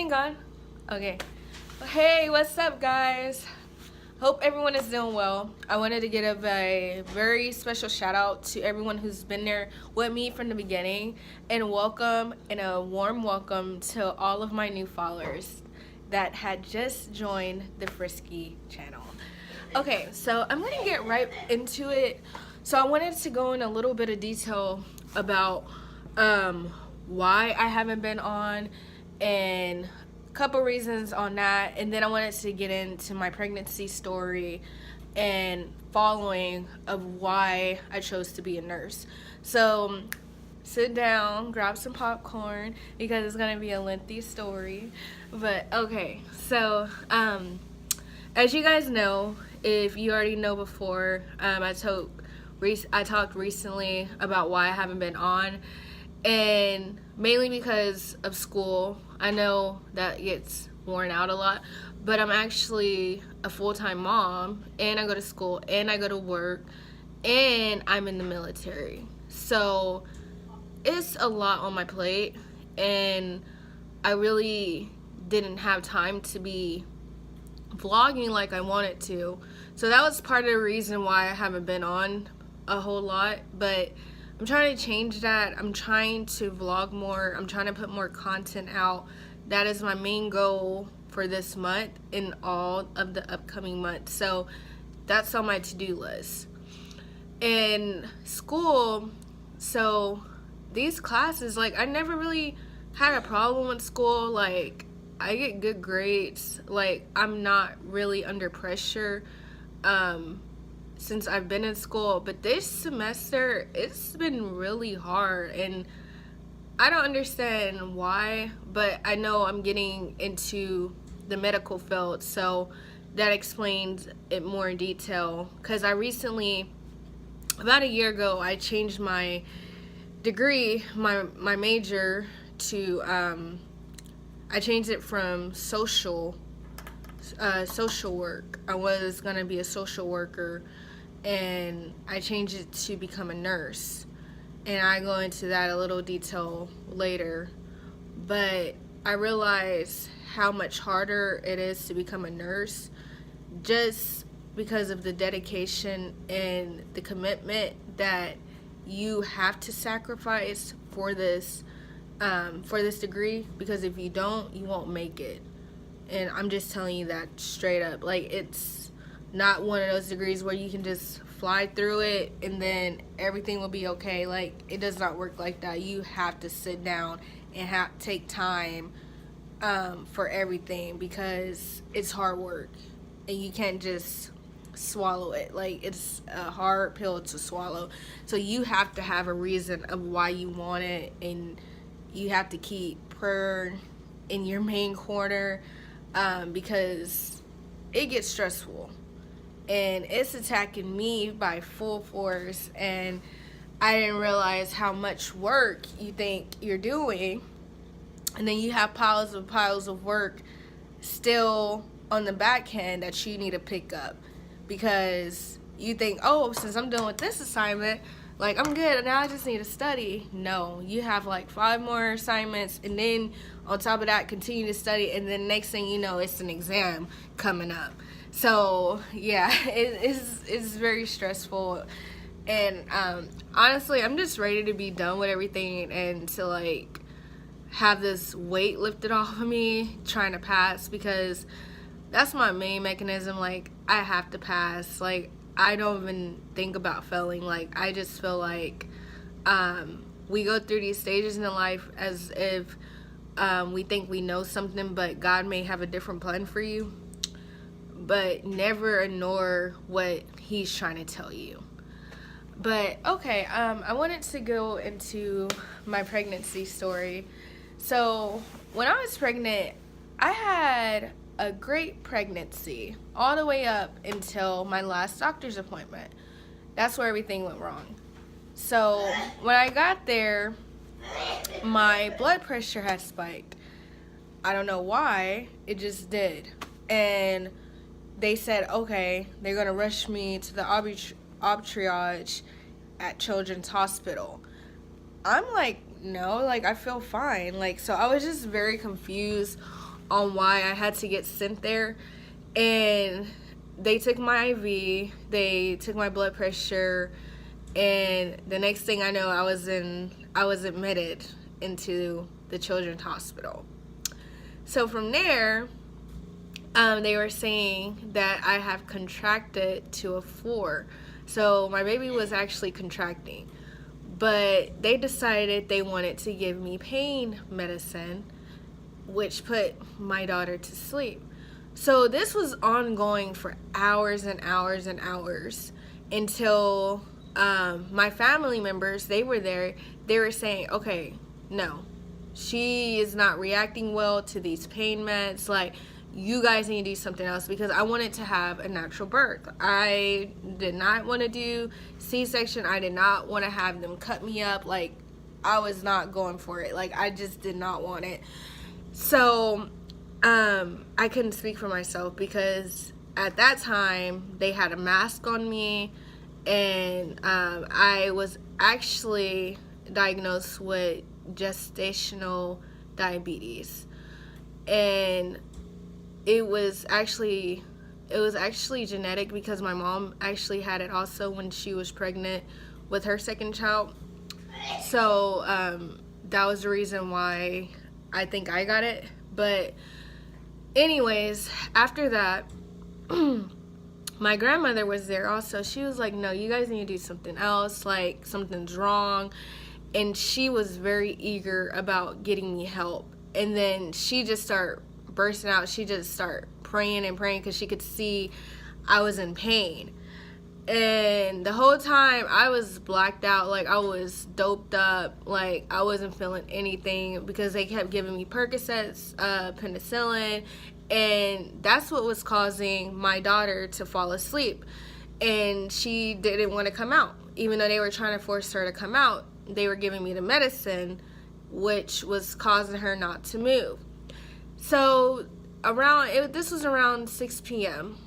recording gone? Okay. Hey, what's up, guys? Hope everyone is doing well. I wanted to give a very special shout out to everyone who's been there with me from the beginning, and welcome and a warm welcome to all of my new followers that had just joined the Frisky channel. Okay, so I'm gonna get right into it. So I wanted to go in a little bit of detail about why I haven't been on, and a couple reasons on that, and then I wanted to get into my pregnancy story and following of why I chose to be a nurse. So sit down, grab some popcorn, because it's gonna be a lengthy story. But okay, so as you guys know, if you already know before, I talked recently about why I haven't been on, and mainly because of school. I know that gets worn out a lot, but I'm actually a full-time mom, and I go to school, and I go to work, and I'm in the military. So it's a lot on my plate, and I really didn't have time to be vlogging like I wanted to. So that was part of the reason why I haven't been on a whole lot, but I'm trying to change that. I'm trying to vlog more. I'm trying to put more content out. That is my main goal for this month and all of the upcoming months. So that's on my to-do list. In school, so these classes, like, I never really had a problem with school. Like, I get good grades. Like, I'm not really under pressure since I've been in school, but this semester it's been really hard, and I don't understand why, but I know I'm getting into the medical field, so that explains it more in detail. Because I recently, about a year ago, I changed my degree, my major to I changed it from social work. I was gonna be a social worker, and I changed it to become a nurse, and I go into that a little detail later. But I realized how much harder it is to become a nurse, just because of the dedication and the commitment that you have to sacrifice for this degree, because if you don't, you won't make it. And I'm just telling you that straight up. Like, it's not one of those degrees where you can just fly through it and then everything will be okay. Like, it does not work like that. You have to sit down and take time for everything, because it's hard work and you can't just swallow it. Like, it's a hard pill to swallow. So you have to have a reason of why you want it, and you have to keep prayer in your main corner, because it gets stressful and it's attacking me by full force, and I didn't realize how much work you think you're doing, and then you have piles of work still on the back end that you need to pick up, because you think, oh, since I'm done with this assignment, like, I'm good, and now I just need to study. No, you have like 5 more assignments, and then on top of that, continue to study, and then next thing you know, it's an exam coming up. So yeah, it's very stressful, and honestly, I'm just ready to be done with everything and to, like, have this weight lifted off of me trying to pass, because that's my main mechanism. Like, I have to pass. Like, I don't even think about failing. Like, I just feel like we go through these stages in life as if we think we know something, but God may have a different plan for you, but never ignore what He's trying to tell you. But okay, I wanted to go into my pregnancy story. So when I was pregnant, I had a great pregnancy all the way up until my last doctor's appointment. That's where everything went wrong. So when I got there, my blood pressure had spiked. I don't know why, it just did. And they said, okay, they're gonna rush me to the triage at Children's Hospital. I'm like, no, like, I feel fine. Like, so I was just very confused on why I had to get sent there. And they took my IV, they took my blood pressure, and the next thing I know, I was admitted into the children's hospital. So from there, they were saying that I have contracted to a 4. So my baby was actually contracting. But they decided they wanted to give me pain medicine, which put my daughter to sleep. So this was ongoing for hours and hours and hours until my family members, they were there. They were saying, okay, no, she is not reacting well to these pain meds. Like, you guys need to do something else, because I wanted to have a natural birth. I did not want to do C-section. I did not want to have them cut me up. Like, I was not going for it. Like, I just did not want it. So I couldn't speak for myself, because at that time they had a mask on me, and I was actually diagnosed with gestational diabetes, and it was actually genetic, because my mom actually had it also when she was pregnant with her second child. So that was the reason why I think I got it. But anyways, after that, my grandmother was there also. She was like, no, you guys need to do something else, like something's wrong. And she was very eager about getting me help. And then she just started bursting out. She just started praying and praying, because she could see I was in pain. And the whole time I was blacked out. Like, I was doped up. Like, I wasn't feeling anything, because they kept giving me Percocets, penicillin, and that's what was causing my daughter to fall asleep. And she didn't want to come out. Even though they were trying to force her to come out, they were giving me the medicine, which was causing her not to move. So this was around 6 p.m.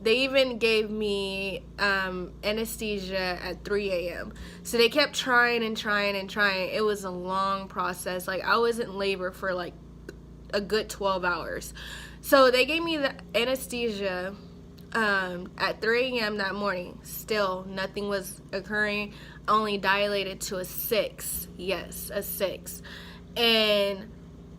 They even gave me anesthesia at 3 a.m. So they kept trying and trying and trying. It was a long process. Like, I was in labor for like a good 12 hours. So they gave me the anesthesia at 3 a.m. that morning. Still, nothing was occurring. I only dilated to a 6. Yes, a 6. And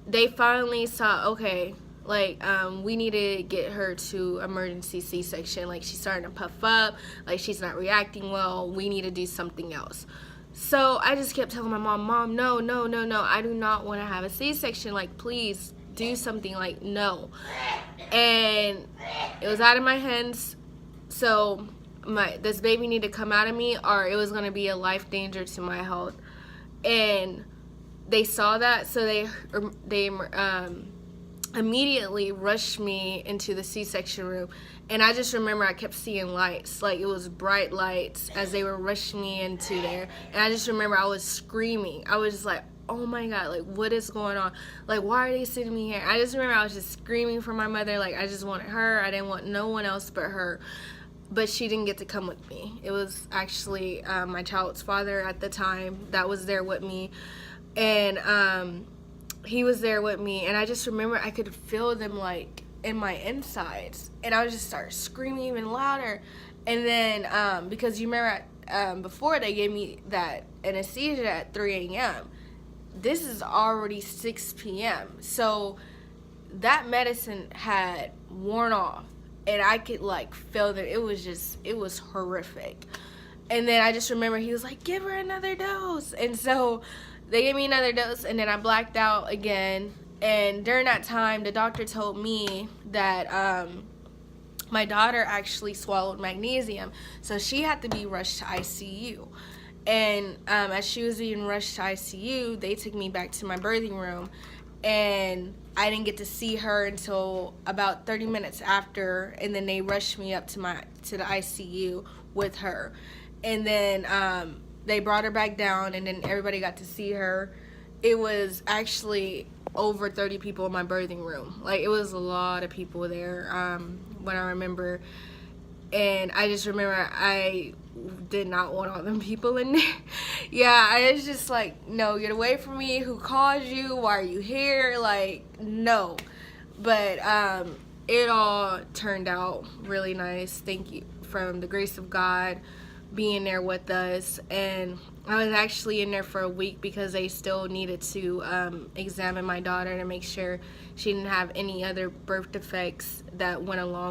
they finally saw, okay, like, we need to get her to emergency C-section. Like, she's starting to puff up. Like, she's not reacting well. We need to do something else. So I just kept telling my mom, no, I do not want to have a C-section. Like, please do something. Like, no. And it was out of my hands. So this baby needed to come out of me, or it was going to be a life danger to my health. And they saw that, so they immediately rushed me into the C-section room. And I just remember I kept seeing lights. Like, it was bright lights as they were rushing me into there. And I just remember I was screaming. I was just like, oh my God, like, what is going on? Like, why are they sending me here? I just remember I was just screaming for my mother. Like, I just wanted her. I didn't want no one else but her. But she didn't get to come with me. It was actually my child's father at the time that was there with me. And he was there with me. And I just remember I could feel them, like, in my insides. And I would just start screaming even louder. And then, because you remember before they gave me that anesthesia at 3 a.m., this is already 6 p.m. So that medicine had worn off. And I could, like, feel that it was horrific. And then I just remember he was like, give her another dose. And so they gave me another dose, and then I blacked out again. And during that time, the doctor told me that my daughter actually swallowed magnesium. So she had to be rushed to ICU. And as she was being rushed to ICU, they took me back to my birthing room. And I didn't get to see her until about 30 minutes after, and then they rushed me up to the ICU with her. And then they brought her back down, and then everybody got to see her. It was actually over 30 people in my birthing room. Like, it was a lot of people there when I remember. And I just remember I did not want all them people in there. Yeah, I was just like, no, get away from me. Who called you? Why are you here? Like, no. But it all turned out really nice. Thank you, from the grace of God being there with us. And I was actually in there for a week because they still needed to examine my daughter to make sure she didn't have any other birth defects that went along